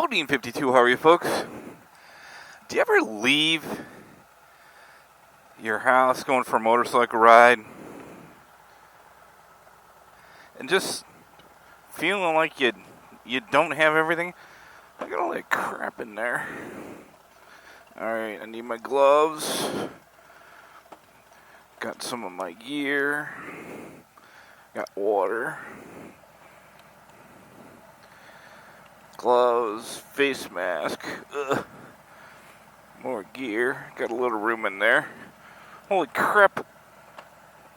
Bodine 52, how are you folks? Do you ever leave your house going for a motorcycle ride and just feeling like you don't have everything? I got all that crap in there. Alright, I need my gloves. Got some of my gear. Got water. Gloves, face mask. Ugh. More gear. Got a little room in there. Holy crap.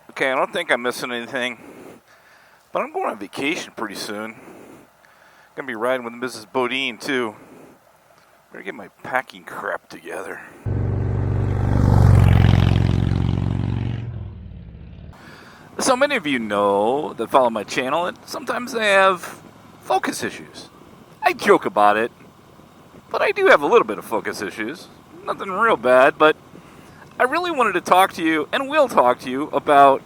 Okay, I don't think I'm missing anything. But I'm going on vacation pretty soon. Gonna be riding with Mrs. Bodine too. Better get my packing crap together. So many of you know that follow my channel and sometimes they have focus issues. I joke about it, but I do have a little bit of focus issues. Nothing real bad, but I really wanted to talk to you and will talk to you about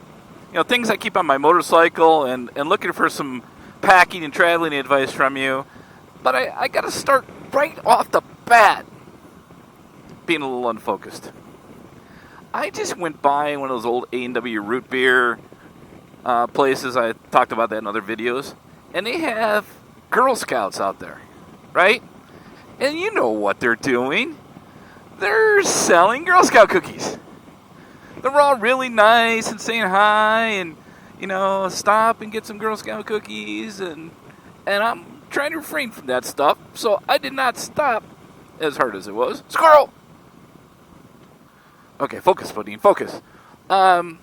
things I keep on my motorcycle and looking for some packing and traveling advice from you. But I got to start right off the bat being a little unfocused. I just went by one of those old A&W root beer places. I talked about that in other videos. And they have Girl Scouts out there, right? And you know what they're doing. They're selling Girl Scout cookies. They're all really nice and saying hi and, stop and get some Girl Scout cookies. And I'm trying to refrain from that stuff. So I did not stop as hard as it was. Squirrel! Okay, focus, Bodine, focus. But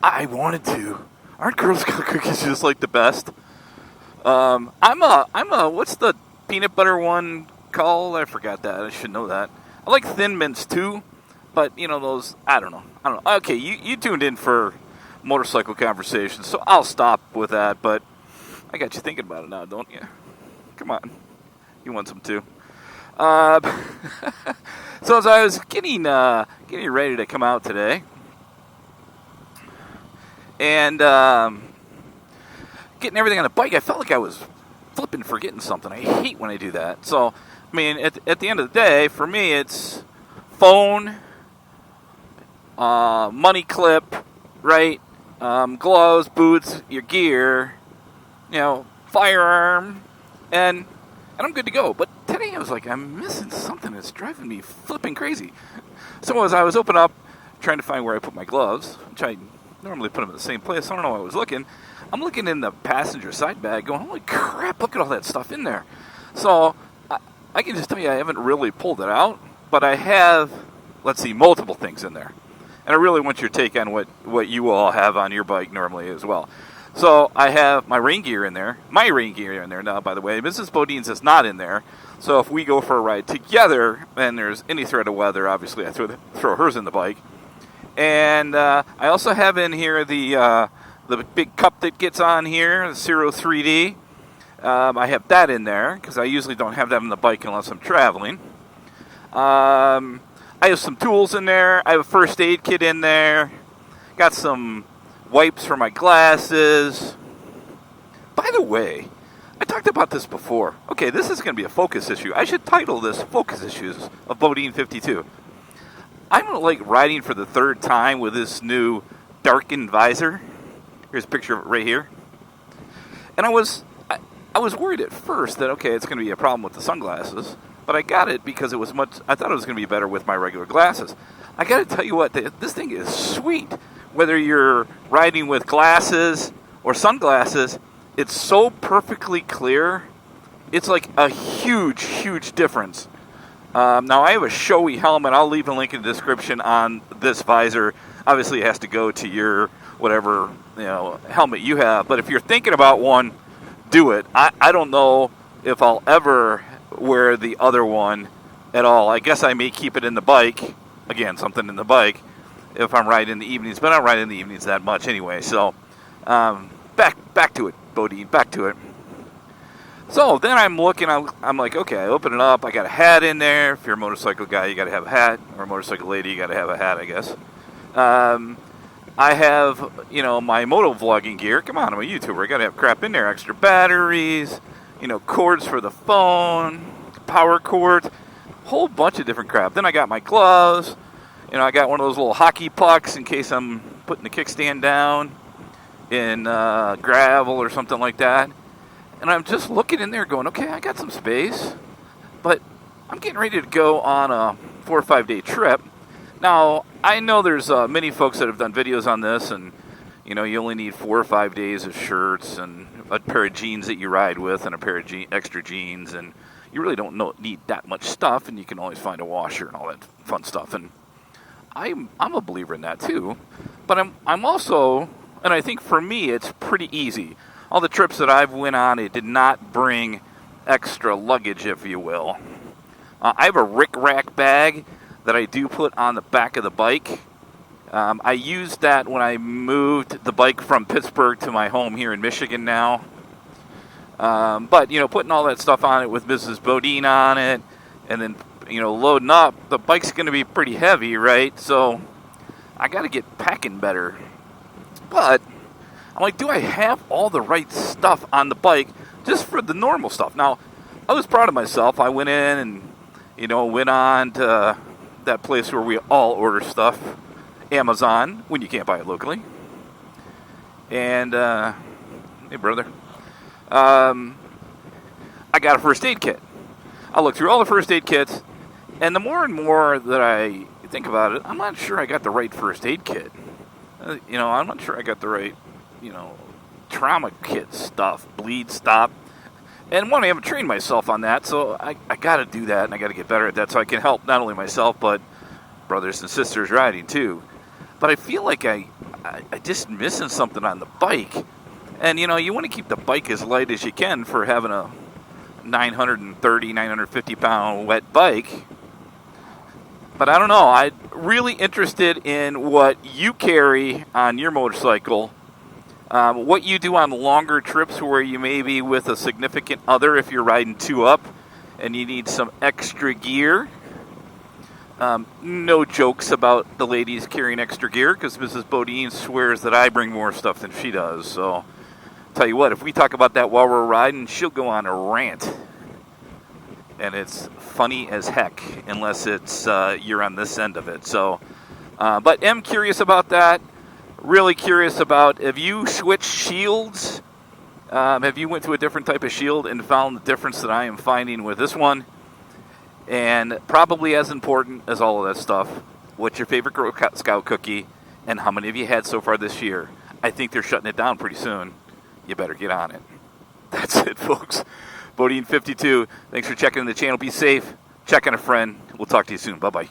I wanted to. Aren't Girl Scout cookies just like the best? I'm a what's the peanut butter one called? I forgot that. I should know that. I like Thin Mints too, but those, I don't know. Okay, you tuned in for motorcycle conversations, so I'll stop with that, but I got you thinking about it now, don't you? Come on. You want some too. So as I was getting ready to come out today, and getting everything on the bike, I felt like I was flipping forgetting something. I hate when I do that. So, I mean, at the end of the day, for me, it's phone, money clip, right? Gloves, boots, your gear, firearm, and I'm good to go. But today I was like, I'm missing something that's driving me flipping crazy. So as I was opening up, trying to find where I put my gloves, which I normally put them in the same place. I don't know where I was looking. I'm looking in the passenger side bag going, holy crap, look at all that stuff in there. So I can just tell you I haven't really pulled it out, but I have, multiple things in there. And I really want your take on what you all have on your bike normally as well. So I have my rain gear in there. My rain gear in there now, by the way. Mrs. Bodine's is not in there. So if we go for a ride together and there's any threat of weather, obviously I throw hers in the bike. And I also have in here the big cup that gets on here, the Zero 3D. I have that in there because I usually don't have that on the bike unless I'm traveling. I have some tools in there. I have a first aid kit in there. Got some wipes for my glasses. By the way, I talked about this before. Okay, this is going to be a focus issue. I should title this Focus Issues of Bodine 52. I'm riding for the third time with this new darkened visor. Here's a picture of it right here. And I was worried at first that, okay, it's going to be a problem with the sunglasses. But I got it because I thought it was going to be better with my regular glasses. I got to tell you what, this thing is sweet. Whether you're riding with glasses or sunglasses, it's so perfectly clear. It's like a huge, huge difference. Now, I have a Showy Helmet. I'll leave a link in the description on this visor. Obviously, it has to go to your whatever helmet you have. But if you're thinking about one, do it. I don't know if I'll ever wear the other one at all. I guess I may keep it in the bike. Again, something in the bike if I'm riding in the evenings. But I don't ride in the evenings that much anyway. So, back to it, Bodine. Back to it. So then I'm looking, I'm like, okay, I open it up. I got a hat in there. If you're a motorcycle guy, you got to have a hat. Or a motorcycle lady, you got to have a hat, I guess. I have, my motovlogging gear. Come on, I'm a YouTuber. I got to have crap in there. Extra batteries, cords for the phone, power cords, whole bunch of different crap. Then I got my gloves. I got one of those little hockey pucks in case I'm putting the kickstand down in gravel or something like that. And I'm just looking in there going, okay, I got some space, but I'm getting ready to go on a 4 or 5 day trip. Now, I know there's many folks that have done videos on this, and you only need 4 or 5 days of shirts and a pair of jeans that you ride with and a pair of extra jeans, and you really don't need that much stuff, and you can always find a washer and all that fun stuff. And I'm a believer in that too, but I'm also, and I think for me it's pretty easy. All the trips that I've went on, it did not bring extra luggage, if you will. I have a rick-rack bag that I do put on the back of the bike. I used that when I moved the bike from Pittsburgh to my home here in Michigan now. But, putting all that stuff on it with Mrs. Bodine on it, and then, loading up, the bike's going to be pretty heavy, right? So I got to get packing better. But I'm like, do I have all the right stuff on the bike just for the normal stuff? Now, I was proud of myself. I went in and, went on to that place where we all order stuff, Amazon, when you can't buy it locally. And, hey, brother. I got a first aid kit. I looked through all the first aid kits, and the more and more that I think about it, I'm not sure I got the right first aid kit. I'm not sure I got the right, trauma kit stuff, bleed stop. And one, I haven't trained myself on that, so I got to do that, and I got to get better at that so I can help not only myself, but brothers and sisters riding too. But I feel like I just missing something on the bike. And, you want to keep the bike as light as you can for having a 930, 950 pound wet bike. But I don't know. I'm really interested in what you carry on your motorcycle. What you do on longer trips where you may be with a significant other if you're riding 2 up and you need some extra gear. No jokes about the ladies carrying extra gear because Mrs. Bodine swears that I bring more stuff than she does. So, tell you what, if we talk about that while we're riding, she'll go on a rant. And it's funny as heck unless it's you're on this end of it. So, but am curious about that. Really curious about, have you switched shields? Have you went to a different type of shield and found the difference that I am finding with this one? And probably as important as all of that stuff, what's your favorite Girl Scout cookie? And how many have you had so far this year? I think they're shutting it down pretty soon. You better get on it. That's it, folks. Bodine52, thanks for checking the channel. Be safe. Check on a friend. We'll talk to you soon. Bye-bye.